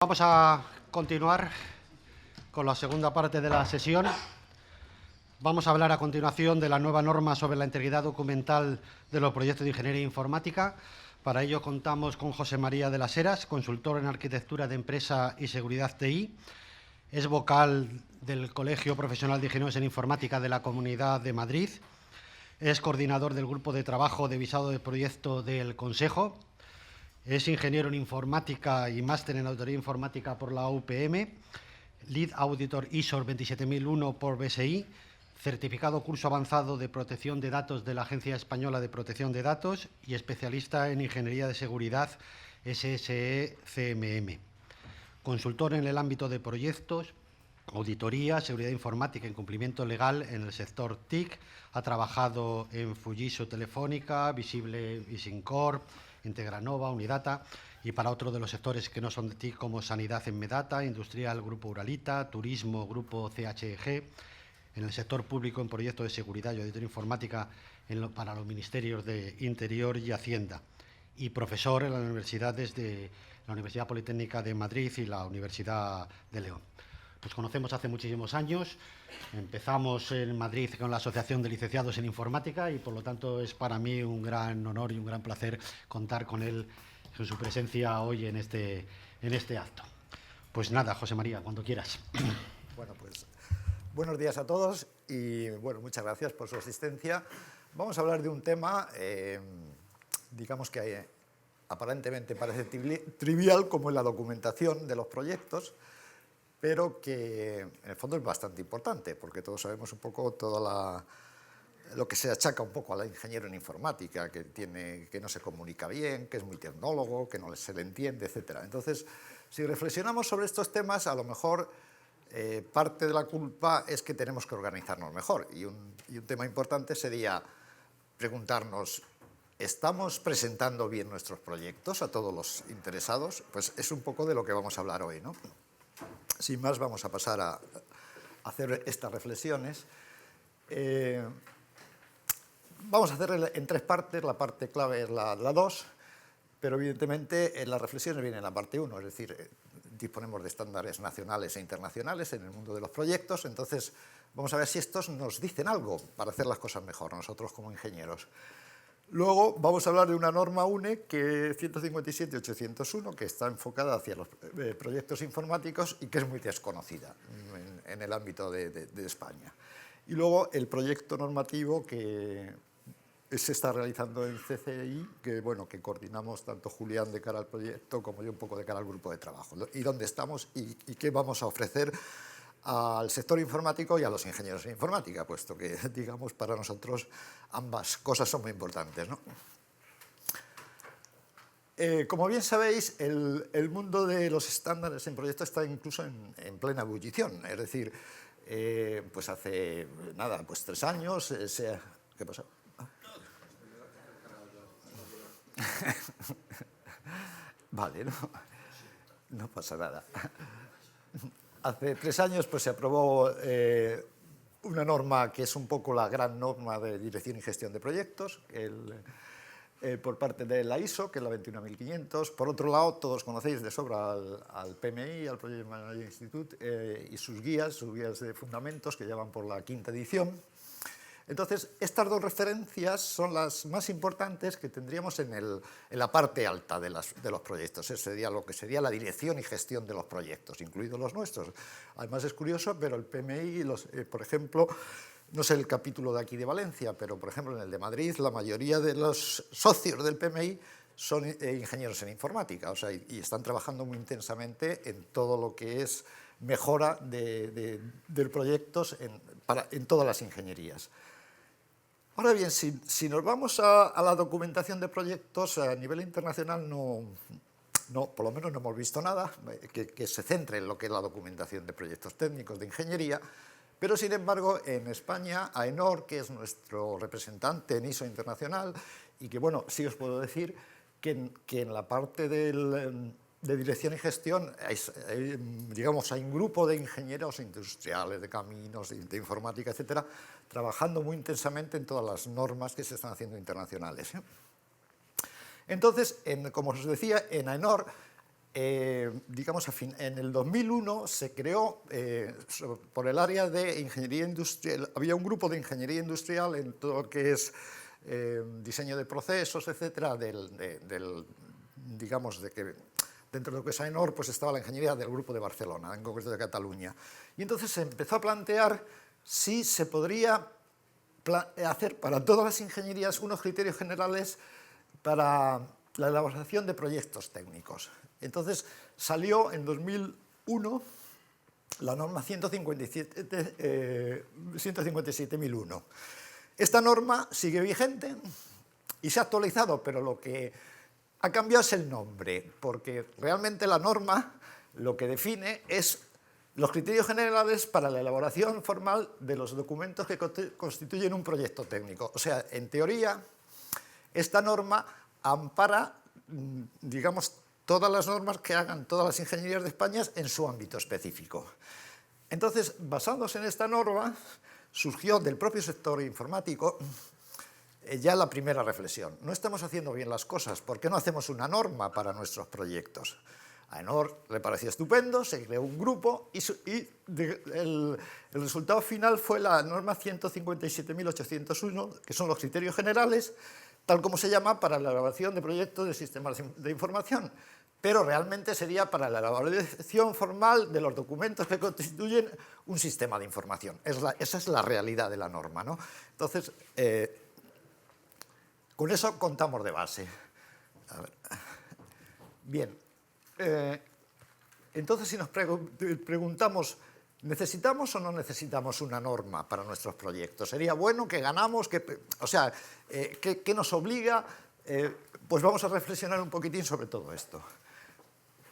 Vamos a continuar con la segunda parte de la sesión. Vamos a hablar a continuación de la nueva norma sobre la integridad documental de los proyectos de ingeniería informática. Para ello contamos con José María de las Heras, consultor en arquitectura de empresa y seguridad TI. Es vocal del Colegio Profesional de Ingenieros en Informática de la Comunidad de Madrid. Es coordinador del grupo de trabajo de visado de proyecto del Consejo. Es ingeniero en informática y máster en auditoría informática por la UPM, Lead Auditor ISO 27001 por BSI, certificado curso avanzado de protección de datos de la Agencia Española de Protección de Datos y especialista en ingeniería de seguridad SSE-CMM. Consultor en el ámbito de proyectos, auditoría, seguridad informática y cumplimiento legal en el sector TIC. Ha trabajado en Fujitsu Telefónica, Visible Visincorp, Integranova, Unidata, y para otros de los sectores que no son de TIC, como Sanidad en Medata, Industrial Grupo Uralita, Turismo Grupo CHG, en el sector público en proyectos de seguridad y auditoría informática para los ministerios de Interior y Hacienda, y profesor en las universidades de la Universidad Politécnica de Madrid y la Universidad de León. Nos conocemos hace muchísimos años, empezamos en Madrid con la Asociación de Licenciados en Informática y por lo tanto es para mí un gran honor y un gran placer contar con él, con su presencia hoy en este acto. Pues nada, José María, cuando quieras. Bueno, pues buenos días a todos y bueno, muchas gracias por su asistencia. Vamos a hablar de un tema, digamos que aparentemente parece trivial, como es la documentación de los proyectos, pero que en el fondo es bastante importante, porque todos sabemos un poco lo que se achaca un poco al ingeniero en informática, que no se comunica bien, que es muy tecnólogo, que no se le entiende, etc. Entonces, si reflexionamos sobre estos temas, a lo mejor parte de la culpa es que tenemos que organizarnos mejor. Y un tema importante sería preguntarnos, ¿estamos presentando bien nuestros proyectos a todos los interesados? Pues es un poco de lo que vamos a hablar hoy, ¿no? Sin más, vamos a pasar a hacer estas reflexiones. Vamos a hacer en tres partes. La parte clave es la 2, pero evidentemente en las reflexiones viene la parte 1, es decir, disponemos de estándares nacionales e internacionales en el mundo de los proyectos, entonces vamos a ver si estos nos dicen algo para hacer las cosas mejor, nosotros como ingenieros. Luego vamos a hablar de una norma UNE, que 157.801, que está enfocada hacia los proyectos informáticos y que es muy desconocida en el ámbito de España. Y luego el proyecto normativo que se está realizando en CCI, que, bueno, que coordinamos tanto Julián de cara al proyecto como yo un poco de cara al grupo de trabajo. Y dónde estamos y qué vamos a ofrecer al sector informático y a los ingenieros en informática, puesto que, digamos, para nosotros ambas cosas son muy importantes, ¿no? Como bien sabéis, el mundo de los estándares en proyectos está incluso en plena ebullición, es decir, pues hace, nada, pues 3 años, ¿qué pasa? Vale, no pasa nada. Hace 3 años pues, se aprobó una norma que es un poco la gran norma de dirección y gestión de proyectos, por parte de la ISO, que es la 21500. Por otro lado, todos conocéis de sobra al PMI, al Project Management Institute, y sus guías de fundamentos, que ya van por la 5ª edición. Entonces, estas dos referencias son las más importantes que tendríamos en la parte alta de los proyectos. Eso sería lo que sería la dirección y gestión de los proyectos, incluidos los nuestros. Además, es curioso, pero el PMI, por ejemplo, no sé el capítulo de aquí de Valencia, pero, por ejemplo, en el de Madrid, la mayoría de los socios del PMI son ingenieros en informática, o sea, y están trabajando muy intensamente en todo lo que es mejora de proyectos en todas las ingenierías. Ahora bien, si nos vamos a la documentación de proyectos, a nivel internacional por lo menos no hemos visto nada que se centre en lo que es la documentación de proyectos técnicos de ingeniería, pero sin embargo en España, AENOR, que es nuestro representante en ISO internacional, y que bueno, sí os puedo decir que en la parte de dirección y gestión digamos, hay un grupo de ingenieros industriales, de caminos, de informática, etcétera, trabajando muy intensamente en todas las normas que se están haciendo internacionales. Entonces, como os decía, en AENOR digamos, en el 2001 se creó por el área de ingeniería industrial, había un grupo de ingeniería industrial en todo lo que es diseño de procesos, etcétera, digamos, de que dentro de lo que es AENOR, pues estaba la ingeniería del grupo de Barcelona, en concreto de Cataluña. Y entonces se empezó a plantear si se podría hacer para todas las ingenierías unos criterios generales para la elaboración de proyectos técnicos. Entonces salió en 2001 la norma 157.001. Esta norma sigue vigente y se ha actualizado, pero lo que ha cambiado es el nombre, porque realmente la norma lo que define es los criterios generales para la elaboración formal de los documentos que constituyen un proyecto técnico. O sea, en teoría, esta norma ampara, digamos, todas las normas que hagan todas las ingenierías de España en su ámbito específico. Entonces, basándose en esta norma, surgió del propio sector informático ya la primera reflexión. No estamos haciendo bien las cosas, ¿por qué no hacemos una norma para nuestros proyectos? A AENOR le parecía estupendo, se creó un grupo y el resultado final fue la norma 157.801, que son los criterios generales, tal como se llama para la elaboración de proyectos de sistemas de información, pero realmente sería para la elaboración formal de los documentos que constituyen un sistema de información. Esa es la realidad de la norma, ¿no? Entonces, con eso contamos de base. A ver. Bien. Entonces, si nos preguntamos, ¿necesitamos o no necesitamos una norma para nuestros proyectos? ¿Sería bueno que ganamos? O sea, ¿qué nos obliga? Pues vamos a reflexionar un poquitín sobre todo esto.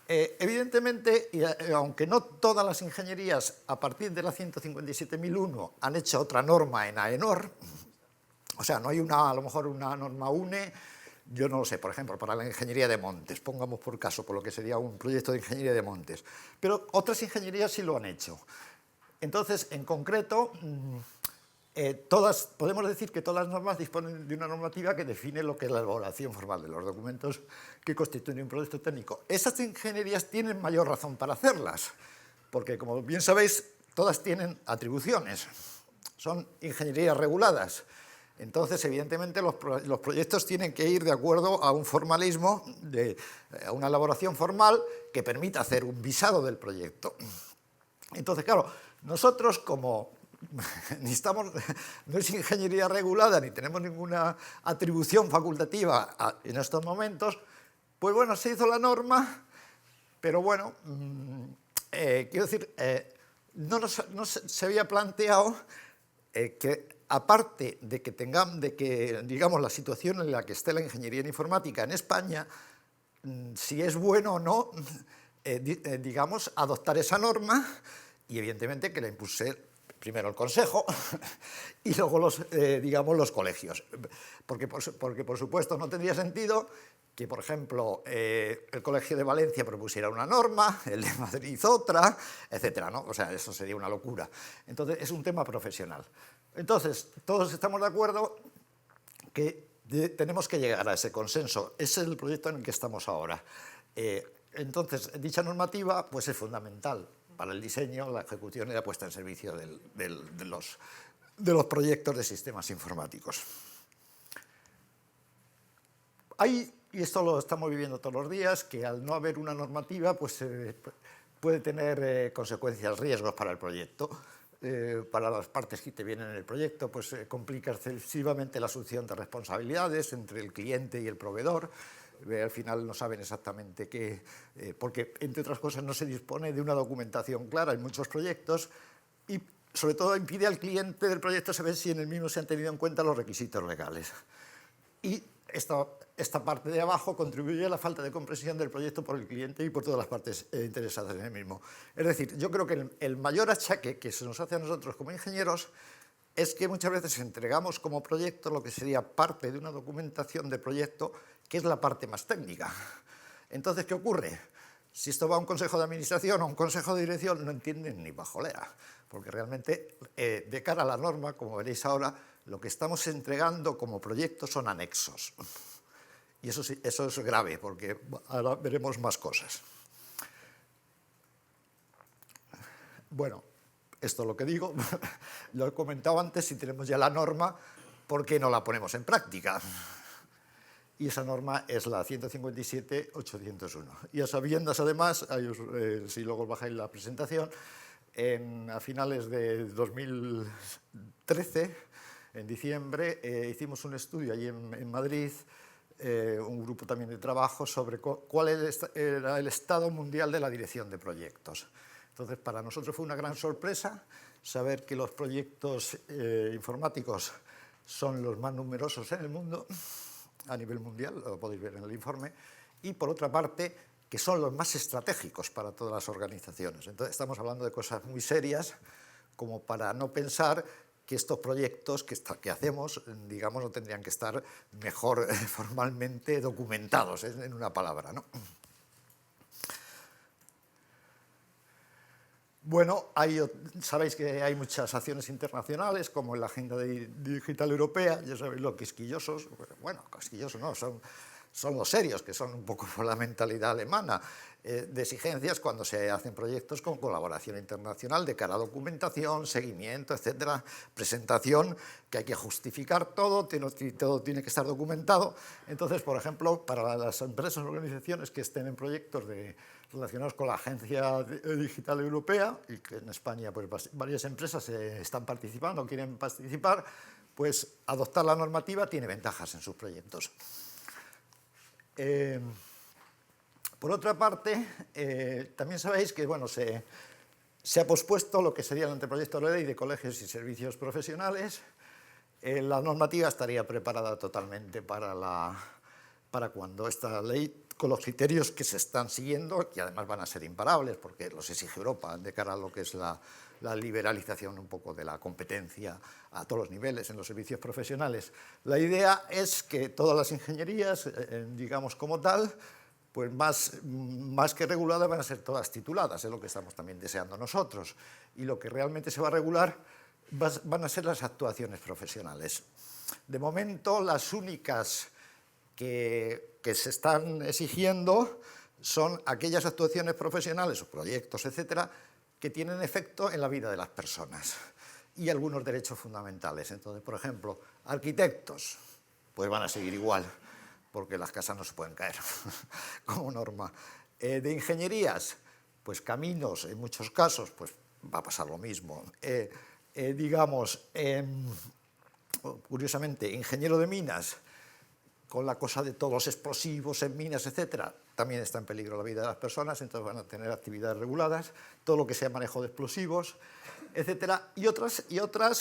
Evidentemente, aunque no todas las ingenierías a partir de la 157.001 han hecho otra norma en AENOR, o sea, no hay a lo mejor una norma UNE, yo no lo sé, por ejemplo, para la ingeniería de montes, pongamos por caso, por lo que sería un proyecto de ingeniería de montes, pero otras ingenierías sí lo han hecho. Entonces, en concreto, podemos decir que todas las normas disponen de una normativa que define lo que es la elaboración formal de los documentos que constituyen un proyecto técnico. Esas ingenierías tienen mayor razón para hacerlas, porque, como bien sabéis, todas tienen atribuciones, son ingenierías reguladas. Entonces, evidentemente, los proyectos tienen que ir de acuerdo a un formalismo, a una elaboración formal que permita hacer un visado del proyecto. Entonces, claro, nosotros como no es ingeniería regulada ni tenemos ninguna atribución facultativa en estos momentos, pues bueno, se hizo la norma, pero bueno, quiero decir, no se había planteado que aparte de que digamos, la situación en la que esté la ingeniería en informática en España, si es bueno o no, digamos, adoptar esa norma y evidentemente que la impulse primero el Consejo y luego digamos, los colegios. Porque por supuesto no tendría sentido que, por ejemplo, el Colegio de Valencia propusiera una norma, el de Madrid otra, etcétera, ¿no? O sea, eso sería una locura. Entonces, es un tema profesional. Entonces, todos estamos de acuerdo que tenemos que llegar a ese consenso. Ese es el proyecto en el que estamos ahora. Entonces, dicha normativa pues, es fundamental para el diseño, la ejecución y la puesta en servicio de los proyectos de sistemas informáticos. Hay, y esto lo estamos viviendo todos los días, que al no haber una normativa pues, puede tener consecuencias, riesgos para el proyecto. Para las partes que te vienen en el proyecto, pues complica excesivamente la asunción de responsabilidades entre el cliente y el proveedor. Al final no saben exactamente qué, porque entre otras cosas no se dispone de una documentación clara en muchos proyectos y sobre todo impide al cliente del proyecto saber si en el mismo se han tenido en cuenta los requisitos legales. Y esta parte de abajo contribuye a la falta de comprensión del proyecto por el cliente y por todas las partes interesadas en el mismo. Es decir, yo creo que el mayor achaque que se nos hace a nosotros como ingenieros es que muchas veces entregamos como proyecto lo que sería parte de una documentación de proyecto, que es la parte más técnica. Entonces, ¿qué ocurre? Si esto va a un consejo de administración o a un consejo de dirección, no entienden ni pajolera, porque realmente, de cara a la norma, como veréis ahora, lo que estamos entregando como proyecto son anexos. Y eso es grave, porque ahora veremos más cosas. Bueno, esto es lo que digo, lo he comentado antes, si tenemos ya la norma, ¿por qué no la ponemos en práctica? Y esa norma es la 157.801. Y a sabiendas, además, si luego bajáis la presentación, a finales de 2013, en diciembre, hicimos un estudio allí en Madrid, un grupo también de trabajo, sobre cuál era el estado mundial de la dirección de proyectos. Entonces, para nosotros fue una gran sorpresa saber que los proyectos informáticos son los más numerosos en el mundo, a nivel mundial, lo podéis ver en el informe, y por otra parte, que son los más estratégicos para todas las organizaciones. Entonces, estamos hablando de cosas muy serias, como para no pensar que estos proyectos que hacemos, digamos, no tendrían que estar mejor formalmente documentados, en una palabra, ¿no? Bueno, sabéis que hay muchas acciones internacionales, como en la Agenda Digital Europea, ya sabéis lo quisquillosos, bueno, quisquillosos no, son los serios, que son un poco la mentalidad alemana, de exigencias cuando se hacen proyectos con colaboración internacional de cara a documentación, seguimiento, etcétera, presentación, que hay que justificar todo tiene que estar documentado. Entonces, por ejemplo, para las empresas o organizaciones que estén en proyectos relacionados con la Agencia Digital Europea, y que en España pues, varias empresas están participando o quieren participar, pues adoptar la normativa tiene ventajas en sus proyectos. Por otra parte, también sabéis que bueno, se ha pospuesto lo que sería el anteproyecto de ley de colegios y servicios profesionales. La normativa estaría preparada totalmente para cuando esta ley, con los criterios que se están siguiendo, que además van a ser imparables, porque los exige Europa de cara a lo que es la liberalización un poco de la competencia a todos los niveles en los servicios profesionales. La idea es que todas las ingenierías, digamos como tal, pues más que reguladas van a ser todas tituladas, es lo que estamos también deseando nosotros. Y lo que realmente se va a regular van a ser las actuaciones profesionales. De momento, las únicas que se están exigiendo son aquellas actuaciones profesionales o proyectos, etcétera, que tienen efecto en la vida de las personas y algunos derechos fundamentales. Entonces, por ejemplo, arquitectos, pues van a seguir igual, porque las casas no se pueden caer, como norma. De ingenierías, pues caminos, en muchos casos, pues va a pasar lo mismo. Digamos, curiosamente, ingeniero de minas, con la cosa de todos los explosivos en minas, etcétera, también está en peligro la vida de las personas, entonces van a tener actividades reguladas, todo lo que sea manejo de explosivos, etcétera, y otras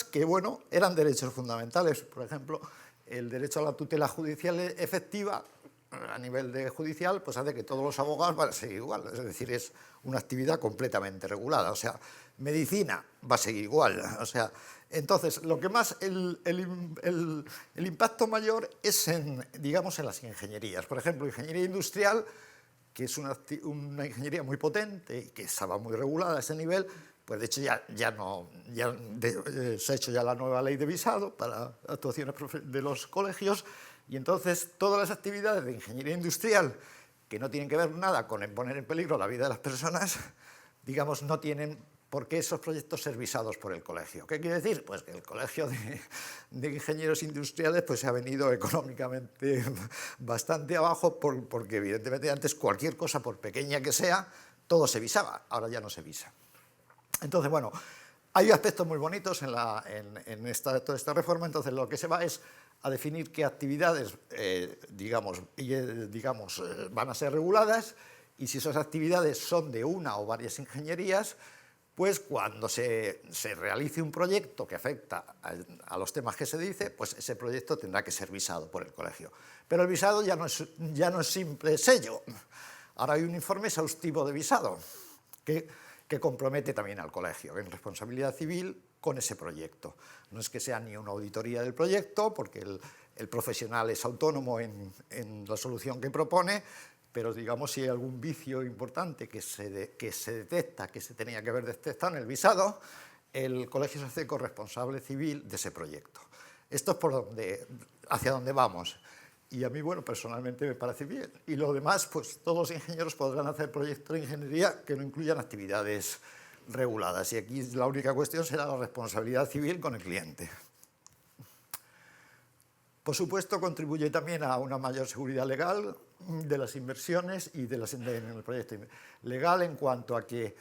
que, bueno, eran derechos fundamentales. Por ejemplo, el derecho a la tutela judicial efectiva, a nivel de judicial, pues hace que todos los abogados van a seguir igual, es decir, es una actividad completamente regulada, o sea, medicina va a seguir igual, o sea, entonces, lo que más, el impacto mayor es digamos, en las ingenierías. Por ejemplo, ingeniería industrial, que es una ingeniería muy potente y que estaba muy regulada a ese nivel, pues de hecho se ha hecho ya la nueva ley de visado para actuaciones de los colegios, y entonces todas las actividades de ingeniería industrial que no tienen que ver nada con poner en peligro la vida de las personas, digamos, no tienen por qué esos proyectos ser visados por el colegio. ¿Qué quiere decir? Pues que el colegio de ingenieros industriales pues, se ha venido económicamente bastante abajo porque evidentemente antes cualquier cosa, por pequeña que sea, todo se visaba, ahora ya no se visa. Entonces, bueno, hay aspectos muy bonitos en toda esta reforma, entonces lo que se va es a definir qué actividades, digamos, van a ser reguladas, y si esas actividades son de una o varias ingenierías, pues cuando se realice un proyecto que afecta a los temas que se dice, pues ese proyecto tendrá que ser visado por el colegio. Pero el visado ya no es simple sello. Ahora hay un informe exhaustivo de visado que compromete también al colegio en responsabilidad civil con ese proyecto. No es que sea ni una auditoría del proyecto, porque el profesional es autónomo en la solución que propone, pero digamos si hay algún vicio importante que se detecta, que se tenía que haber detectado en el visado, el colegio se hace corresponsable civil de ese proyecto. Esto es hacia donde vamos. Y a mí, bueno, personalmente me parece bien. Y lo demás, pues todos los ingenieros podrán hacer proyectos de ingeniería que no incluyan actividades reguladas. Y aquí la única cuestión será la responsabilidad civil con el cliente. Por supuesto, contribuye también a una mayor seguridad legal de las inversiones y en el proyecto. Legal en cuanto a que,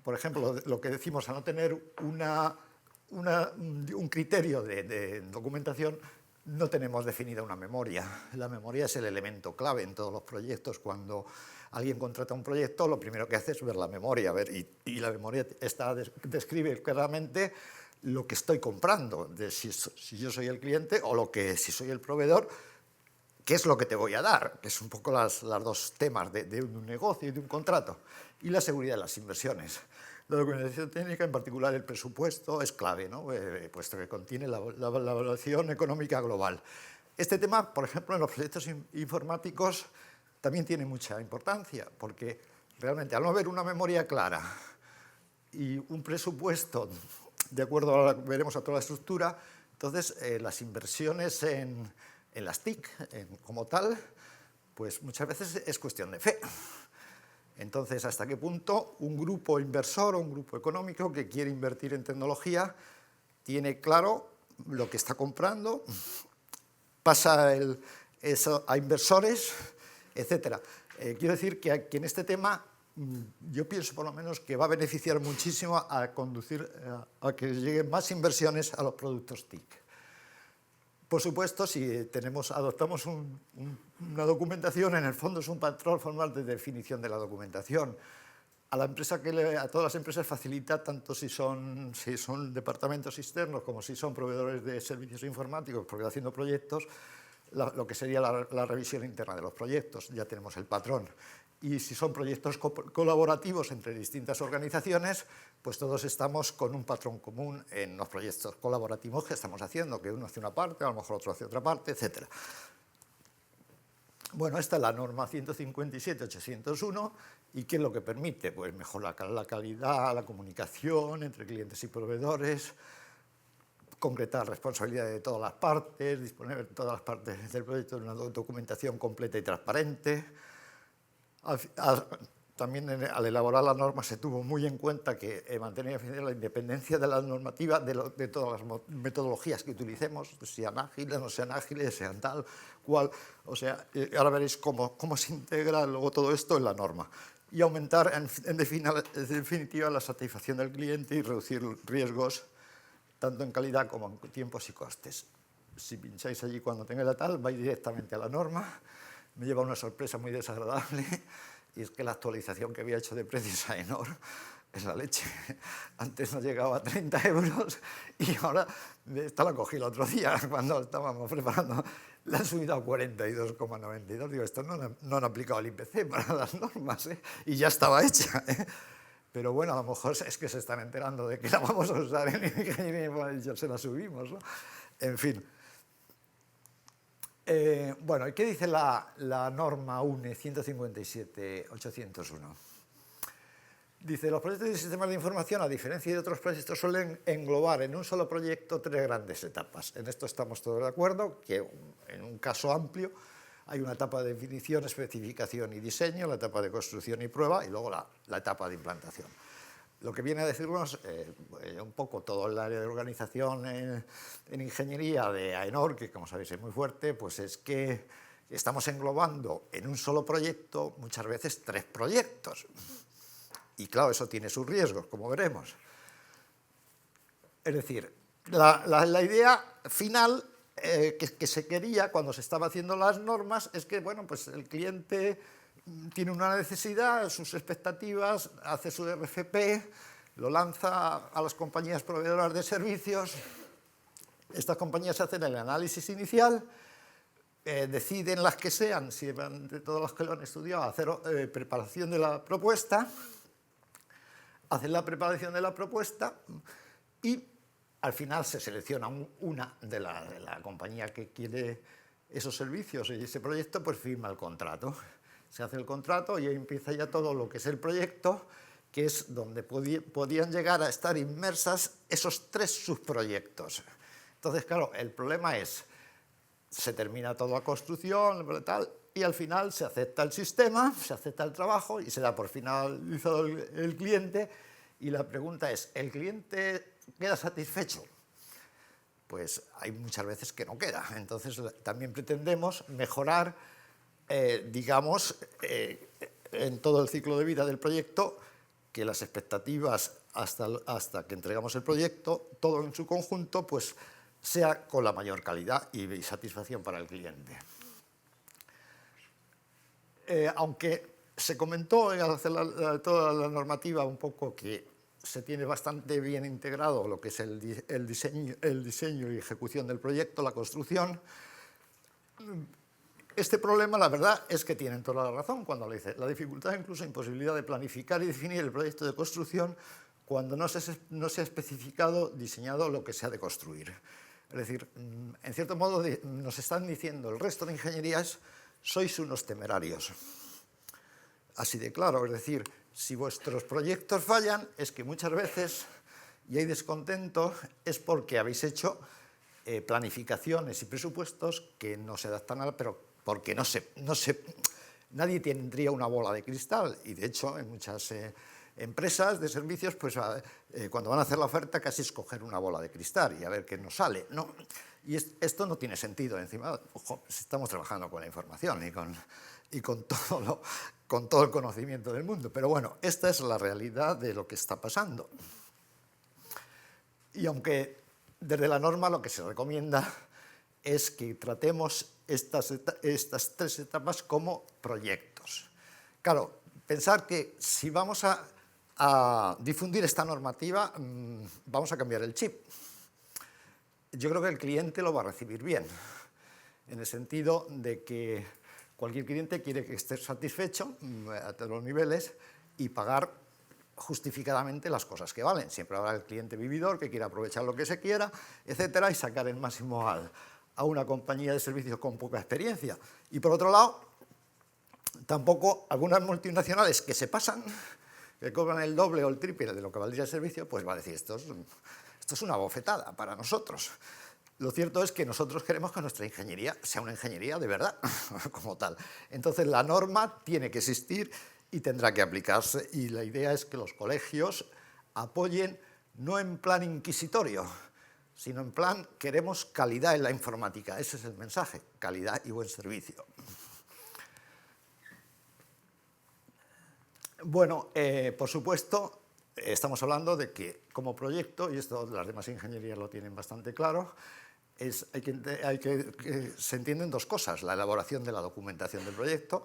por ejemplo, lo que decimos, a no tener un criterio de documentación, no tenemos definida una memoria. La memoria es el elemento clave en todos los proyectos. Cuando alguien contrata un proyecto, lo primero que hace es ver la memoria. Y la memoria describe claramente lo que estoy comprando, si yo soy el cliente o si soy el proveedor, qué es lo que te voy a dar, que es un poco los dos temas de un negocio y de un contrato. Y la seguridad de las inversiones. La documentación técnica, en particular el presupuesto, es clave, ¿no? Puesto que contiene la evaluación económica global. Este tema, por ejemplo, en los proyectos informáticos también tiene mucha importancia, porque realmente al no haber una memoria clara y un presupuesto de acuerdo a veremos a toda la estructura, entonces las inversiones en las TIC como tal, pues muchas veces es cuestión de fe. Entonces, ¿hasta qué punto un grupo inversor o un grupo económico que quiere invertir en tecnología tiene claro lo que está comprando, pasa eso a inversores, etcétera? Quiero decir que en este tema yo pienso por lo menos que va a beneficiar muchísimo a conducir a que lleguen más inversiones a los productos TIC. Por supuesto, si adoptamos una documentación, en el fondo es un patrón formal de definición de la documentación. A todas las empresas facilita, tanto si son departamentos externos como si son proveedores de servicios informáticos, porque haciendo proyectos, lo que sería la revisión interna de los proyectos, ya tenemos el patrón. Y si son proyectos colaborativos entre distintas organizaciones, pues todos estamos con un patrón común en los proyectos colaborativos que estamos haciendo, que uno hace una parte, a lo mejor otro hace otra parte, etc. Bueno, esta es la norma 157.801, ¿y qué es lo que permite? Pues mejorar la calidad, la comunicación entre clientes y proveedores, concretar responsabilidad de todas las partes, disponer de todas las partes del proyecto de una documentación completa y transparente. También al elaborar la norma se tuvo muy en cuenta que mantener la independencia de la normativa de todas las metodologías que utilicemos, sean ágiles, no sean ágiles, sean tal, cual. O sea, ahora veréis cómo se integra luego todo esto en la norma. Y aumentar, en definitiva, la satisfacción del cliente y reducir riesgos, tanto en calidad como en tiempos y costes. Si pincháis allí cuando tengáis la tal, vais directamente a la norma. Me lleva una sorpresa muy desagradable, y es que la actualización que había hecho de precios a AENOR es la leche. Antes nos llegaba a 30 euros y ahora, esta la cogí el otro día, cuando estábamos preparando, la han subido a 42,92. Digo, esto no han aplicado el IPC para las normas, y ya estaba hecha. Pero bueno, a lo mejor es que se están enterando de que la vamos a usar en ingeniería y ya se la subimos, ¿no? En fin. Bueno, ¿y qué dice la norma UNE 157.801? Dice, los proyectos de sistemas de información, a diferencia de otros proyectos, suelen englobar en un solo proyecto 3 grandes etapas. En esto estamos todos de acuerdo, que en un caso amplio hay una etapa de definición, especificación y diseño, la etapa de construcción y prueba, y luego la etapa de implantación. Lo que viene a decirnos un poco todo el área de organización en ingeniería de AENOR, que como sabéis es muy fuerte, pues es que estamos englobando en un solo proyecto muchas veces 3 proyectos. Y claro, eso tiene sus riesgos, como veremos. Es decir, la idea final que se quería cuando se estaba haciendo las normas es que, bueno, pues el cliente tiene una necesidad, sus expectativas, hace su RFP, lo lanza a las compañías proveedoras de servicios, estas compañías hacen el análisis inicial, deciden las que sean, si de todas las que lo han estudiado, hacer preparación de la propuesta, hacen la preparación de la propuesta y al final se selecciona una de la compañía que quiere esos servicios y ese proyecto, pues firma el contrato. Se hace el contrato y ahí empieza ya todo lo que es el proyecto, que es donde podían llegar a estar inmersas esos 3 subproyectos. Entonces, claro, el problema es, se termina toda la construcción, tal, y al final se acepta el sistema, se acepta el trabajo y se da por finalizado el cliente, Y la pregunta es, ¿el cliente queda satisfecho? Pues hay muchas veces que no queda. Entonces también pretendemos mejorar, digamos, en todo el ciclo de vida del proyecto, que las expectativas hasta que entregamos el proyecto, todo en su conjunto, pues sea con la mayor calidad y satisfacción para el cliente. Aunque se comentó al hacer toda la normativa un poco que se tiene bastante bien integrado lo que es el diseño y ejecución del proyecto, la construcción, este problema, la verdad, es que tienen toda la razón cuando le dice la dificultad e incluso imposibilidad de planificar y definir el proyecto de construcción cuando no se ha especificado, diseñado lo que se ha de construir. Es decir, en cierto modo nos están diciendo el resto de ingenierías, sois unos temerarios. Así de claro, es decir, si vuestros proyectos fallan, es que muchas veces, y hay descontento, es porque habéis hecho planificaciones y presupuestos que no se adaptan a la, pero porque nadie tendría una bola de cristal, y de hecho en muchas empresas de servicios, pues cuando van a hacer la oferta casi es coger una bola de cristal y a ver qué nos sale, ¿no? Y esto no tiene sentido, encima, ojo, estamos trabajando con la información y con todo el conocimiento del mundo, pero bueno, esta es la realidad de lo que está pasando. Y aunque desde la norma lo que se recomienda es que tratemos estas tres etapas como proyectos. Claro, pensar que si vamos a difundir esta normativa, vamos a cambiar el chip. Yo creo que el cliente lo va a recibir bien, en el sentido de que cualquier cliente quiere que esté satisfecho a todos los niveles y pagar justificadamente las cosas que valen. Siempre habrá el cliente vividor que quiera aprovechar lo que se quiera, etcétera, y sacar el máximo a una compañía de servicios con poca experiencia. Y por otro lado, tampoco algunas multinacionales que se pasan, que cobran el doble o el triple de lo que valdría el servicio, pues va a decir, esto es una bofetada para nosotros. Lo cierto es que nosotros queremos que nuestra ingeniería sea una ingeniería de verdad, como tal. Entonces la norma tiene que existir y tendrá que aplicarse, y la idea es que los colegios apoyen no en plan inquisitorio, sino en plan queremos calidad en la informática. Ese es el mensaje, calidad y buen servicio. Bueno, por supuesto, estamos hablando de que como proyecto, y esto las demás ingenierías lo tienen bastante claro, se entienden dos cosas: la elaboración de la documentación del proyecto.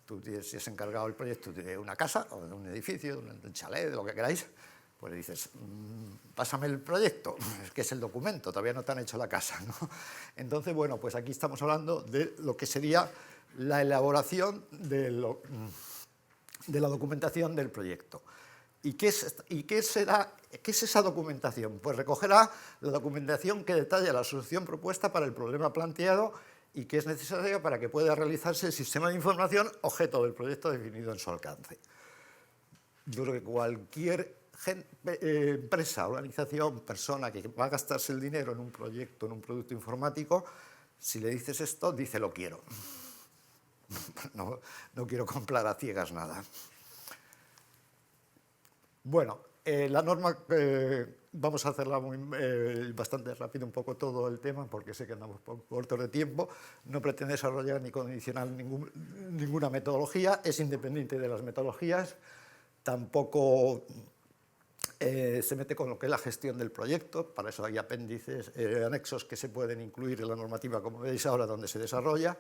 Tú si has encargado el proyecto de una casa o de un edificio, de un chalet, de lo que queráis, pues le dices, pásame el proyecto, que es el documento, todavía no te han hecho la casa, ¿no? Entonces, bueno, pues aquí estamos hablando de lo que sería la elaboración de la documentación del proyecto. ¿Y qué es esa documentación? Pues recogerá la documentación que detalla la solución propuesta para el problema planteado y que es necesaria para que pueda realizarse el sistema de información objeto del proyecto definido en su alcance. Yo creo que cualquier empresa, organización, persona que va a gastarse el dinero en un proyecto, en un producto informático, si le dices esto, dice lo quiero. No quiero comprar a ciegas nada. Bueno, la norma, vamos a hacerla bastante rápido un poco todo el tema, porque sé que andamos cortos de tiempo. No pretende desarrollar ni condicionar ninguna metodología, es independiente de las metodologías, tampoco se mete con lo que es la gestión del proyecto. Para eso hay apéndices, anexos que se pueden incluir en la normativa, como veis ahora, donde se desarrolla.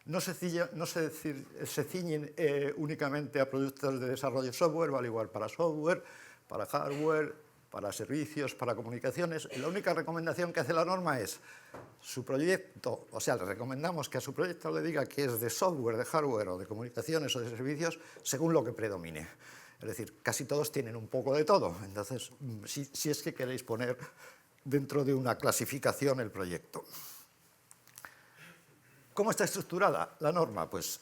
No se ciñen únicamente a productos de desarrollo software, vale igual para software, para hardware, para servicios, para comunicaciones. La única recomendación que hace la norma es su proyecto, o sea, le recomendamos que a su proyecto le diga que es de software, de hardware o de comunicaciones o de servicios, según lo que predomine. Es decir, casi todos tienen un poco de todo. Entonces, si es que queréis poner dentro de una clasificación el proyecto. ¿Cómo está estructurada la norma? Pues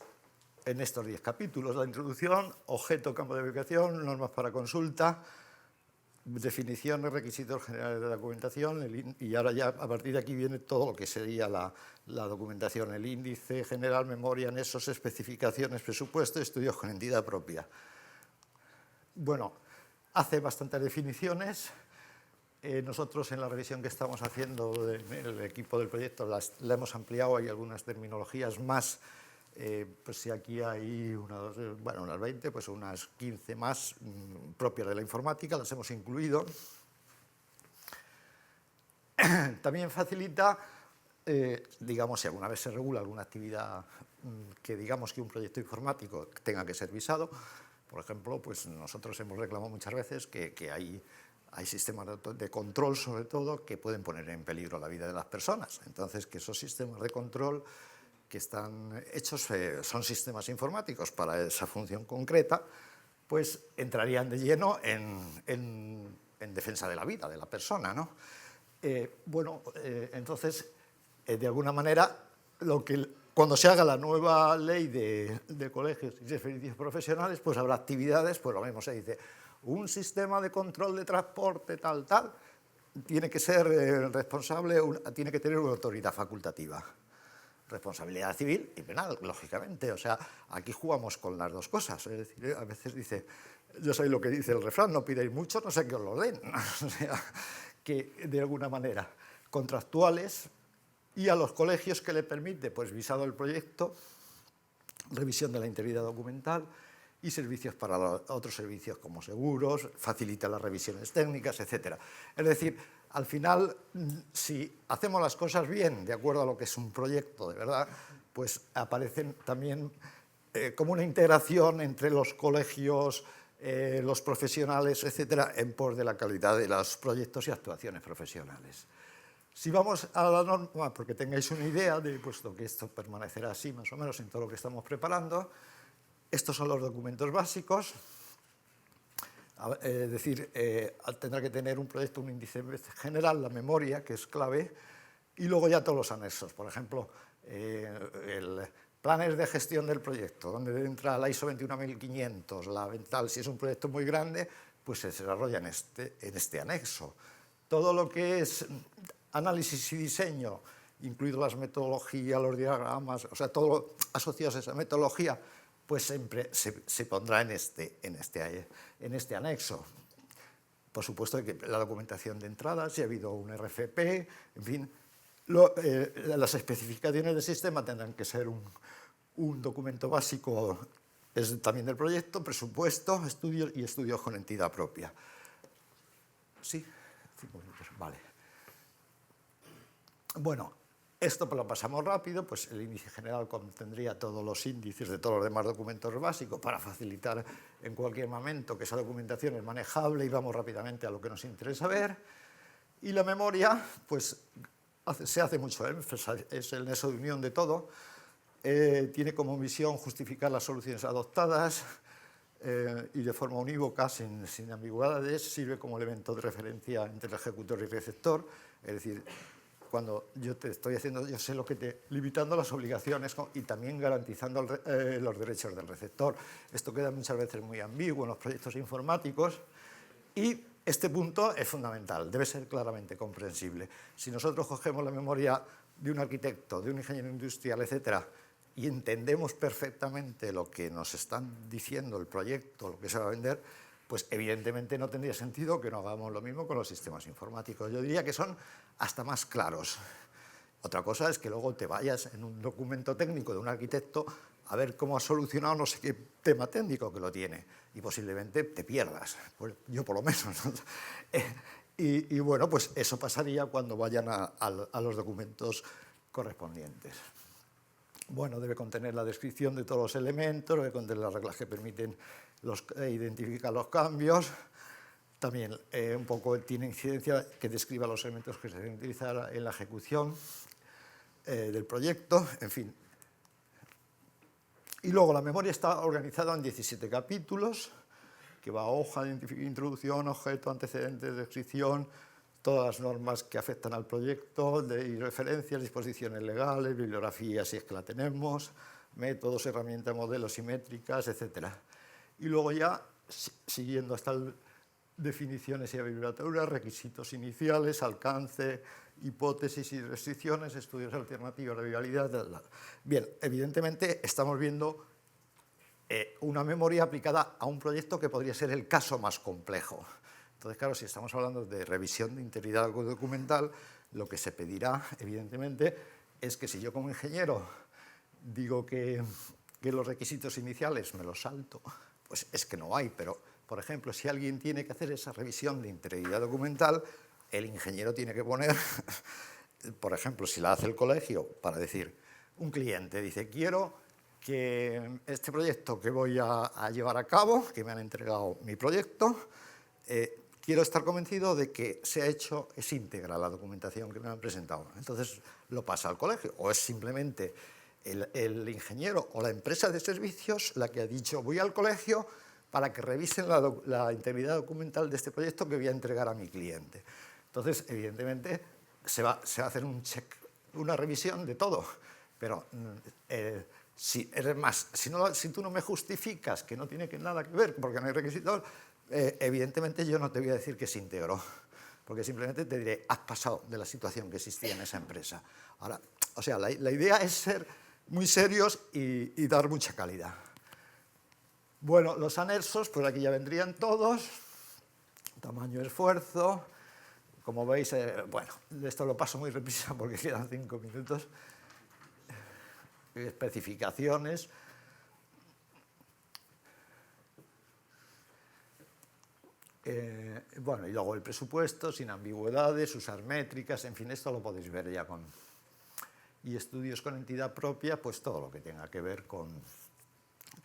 en estos 10 capítulos: la introducción, objeto, campo de aplicación, normas para consulta, definiciones, requisitos generales de la documentación, y ahora ya a partir de aquí viene todo lo que sería la documentación, el índice general, memoria, anexos, especificaciones, presupuesto, estudios con entidad propia. Bueno, hace bastantes definiciones. Nosotros en la revisión que estamos haciendo el equipo del proyecto la hemos ampliado, hay algunas terminologías más. Pues si aquí hay unas 20, pues unas 15 más propias de la informática, las hemos incluido. También facilita, digamos, si alguna vez se regula alguna actividad que digamos que un proyecto informático tenga que ser visado, por ejemplo, pues nosotros hemos reclamado muchas veces que hay sistemas de control, sobre todo, que pueden poner en peligro la vida de las personas. Entonces, que esos sistemas de control que están hechos, son sistemas informáticos para esa función concreta, pues entrarían de lleno en defensa de la vida de la persona, ¿no? Entonces, de alguna manera, cuando se haga la nueva ley de colegios y servicios profesionales, pues habrá actividades, pues lo mismo se dice, un sistema de control de transporte tal, tiene que ser responsable, tiene que tener una autoridad facultativa. Responsabilidad civil y penal, lógicamente. O sea, aquí jugamos con las dos cosas. Es decir, a veces dice, yo soy lo que dice el refrán, no pidáis mucho, no sé que os lo den. O sea, que de alguna manera contractuales, y a los colegios que le permite, pues visado el proyecto, revisión de la integridad documental y servicios para otros servicios como seguros, facilita las revisiones técnicas, etc. Es decir, al final, si hacemos las cosas bien, de acuerdo a lo que es un proyecto de verdad, pues aparecen también como una integración entre los colegios, los profesionales, etcétera, en pos de la calidad de los proyectos y actuaciones profesionales. Si vamos a la norma, porque tengáis una idea de puesto que esto permanecerá así más o menos en todo lo que estamos preparando, estos son los documentos básicos. Es decir, tendrá que tener un proyecto un índice general, la memoria, que es clave, y luego ya todos los anexos. Por ejemplo, planes de gestión del proyecto, donde entra la ISO 21500, la Vental, si es un proyecto muy grande, pues se desarrolla en este anexo. Todo lo que es análisis y diseño, incluido las metodologías, los diagramas, o sea, todo lo asociado a esa metodología, pues siempre se pondrá en este anexo. Por supuesto que la documentación de entrada, si ha habido un RFP, en fin, las especificaciones del sistema tendrán que ser un documento básico también del proyecto, presupuesto, estudios y estudios con entidad propia. ¿Sí? 5 minutos, vale. Bueno, esto lo pasamos rápido, pues el índice general contendría todos los índices de todos los demás documentos básicos para facilitar en cualquier momento que esa documentación es manejable y vamos rápidamente a lo que nos interesa ver. Y la memoria, pues se hace mucho énfasis, es el nexo de unión de todo, tiene como misión justificar las soluciones adoptadas y de forma unívoca, sin ambigüedades, sirve como elemento de referencia entre el ejecutor y el receptor, es decir, cuando yo te estoy haciendo, yo sé lo que limitando las obligaciones y también garantizando los derechos del receptor. Esto queda muchas veces muy ambiguo en los proyectos informáticos y este punto es fundamental, debe ser claramente comprensible. Si nosotros cogemos la memoria de un arquitecto, de un ingeniero industrial, etcétera, y entendemos perfectamente lo que nos están diciendo el proyecto, lo que se va a vender, pues evidentemente no tendría sentido que no hagamos lo mismo con los sistemas informáticos. Yo diría que son hasta más claros. Otra cosa es que luego te vayas en un documento técnico de un arquitecto a ver cómo ha solucionado no sé qué tema técnico que lo tiene y posiblemente te pierdas, pues yo por lo menos, ¿no? Y bueno, pues eso pasaría cuando vayan a los documentos correspondientes. Bueno, debe contener la descripción de todos los elementos, debe contener las reglas que permiten identificar los cambios. También un poco tiene incidencia que describa los elementos que se deben utilizar en la ejecución del proyecto, en fin. Y luego la memoria está organizada en 17 capítulos, que va a hoja, introducción, objeto, antecedentes, descripción, todas las normas que afectan al proyecto, y referencias, disposiciones legales, bibliografía si es que la tenemos, métodos, herramientas, modelos y métricas, etc. Y luego ya, siguiendo hasta definiciones y abreviaturas, requisitos iniciales, alcance, hipótesis y restricciones, estudios alternativos de viabilidad. Bien, evidentemente estamos viendo una memoria aplicada a un proyecto que podría ser el caso más complejo. Entonces, claro, si estamos hablando de revisión de integridad documental, lo que se pedirá, evidentemente, es que si yo como ingeniero digo que los requisitos iniciales me los salto, pues es que no hay, pero, por ejemplo, si alguien tiene que hacer esa revisión de integridad documental, el ingeniero tiene que poner, por ejemplo, si la hace el colegio, para decir, un cliente dice, quiero que este proyecto que voy a llevar a cabo, que me han entregado mi proyecto, quiero estar convencido de que se ha hecho, es íntegra la documentación que me han presentado. Entonces lo pasa al colegio, o es simplemente el ingeniero o la empresa de servicios la que ha dicho, voy al colegio para que revisen la integridad documental de este proyecto que voy a entregar a mi cliente. Entonces, evidentemente, se va a hacer un check, una revisión de todo, pero si tú no me justificas que no tiene nada que ver porque no hay requisitos, evidentemente yo no te voy a decir que se integró, porque simplemente te diré, has pasado de la situación que existía en esa empresa. Ahora, o sea, la idea es ser muy serios y dar mucha calidad. Bueno, los anexos, pues aquí ya vendrían todos, tamaño, esfuerzo, como veis, bueno, esto lo paso muy deprisa porque quedan 5 minutos, especificaciones. Bueno, y luego el presupuesto, sin ambigüedades, usar métricas, en fin, esto lo podéis ver ya con... Y estudios con entidad propia, pues todo lo que tenga que ver con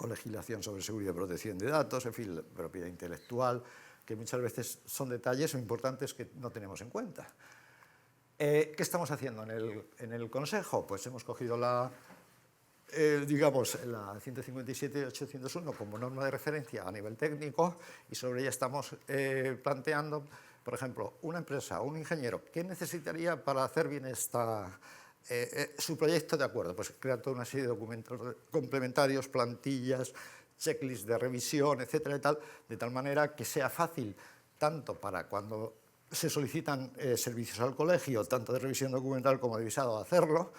legislación sobre seguridad y protección de datos, en fin, propiedad intelectual, que muchas veces son detalles o importantes que no tenemos en cuenta. ¿Qué estamos haciendo en el Consejo? Pues hemos cogido digamos, la 157.801 como norma de referencia a nivel técnico y sobre ella estamos planteando, por ejemplo, una empresa o un ingeniero, ¿qué necesitaría para hacer bien su proyecto de acuerdo? Pues crear toda una serie de documentos complementarios, plantillas, checklists de revisión, etcétera, de tal manera que sea fácil tanto para cuando se solicitan servicios al colegio, tanto de revisión documental como de visado, hacerlo,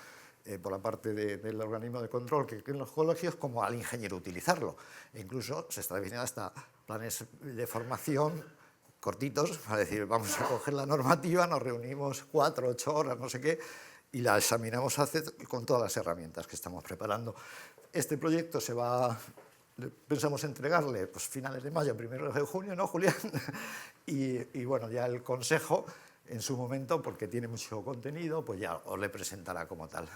por la parte del organismo de control que en los colegios, como al ingeniero utilizarlo. E incluso se está definiendo hasta planes de formación cortitos, para decir, vamos a coger la normativa, nos reunimos 4 o 8 horas, no sé qué, y la examinamos con todas las herramientas que estamos preparando. Este proyecto pensamos entregarle pues, finales de mayo, primeros de junio, ¿no, Julián? Y bueno, ya el Consejo, en su momento, porque tiene mucho contenido, pues ya os le presentará como tal.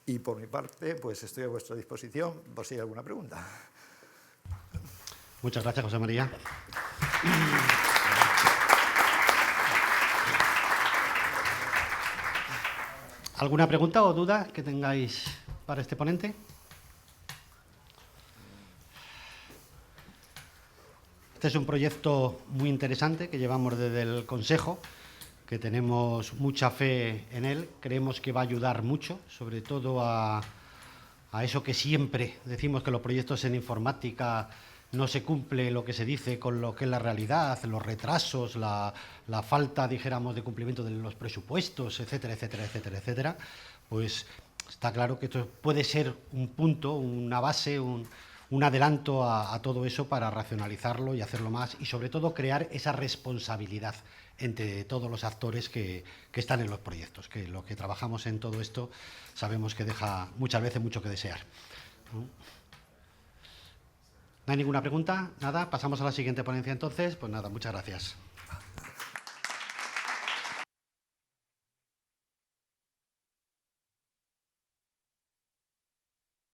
Y por mi parte, pues estoy a vuestra disposición por si hay alguna pregunta. Muchas gracias, José María. ¿Alguna pregunta o duda que tengáis para este ponente? Este es un proyecto muy interesante que llevamos desde el Consejo, que tenemos mucha fe en él. Creemos que va a ayudar mucho, sobre todo a eso que siempre decimos, que los proyectos en informática no se cumple lo que se dice con lo que es la realidad, los retrasos, la falta, dijéramos, de cumplimiento de los presupuestos, etcétera, etcétera, etcétera, etcétera. Pues está claro que esto puede ser un punto, una base, un adelanto a todo eso para racionalizarlo y hacerlo más y, sobre todo, crear esa responsabilidad entre todos los actores que están en los proyectos, que los que trabajamos en todo esto sabemos que deja muchas veces mucho que desear, ¿no? ¿No hay ninguna pregunta? Nada, pasamos a la siguiente ponencia entonces. Pues nada, muchas gracias.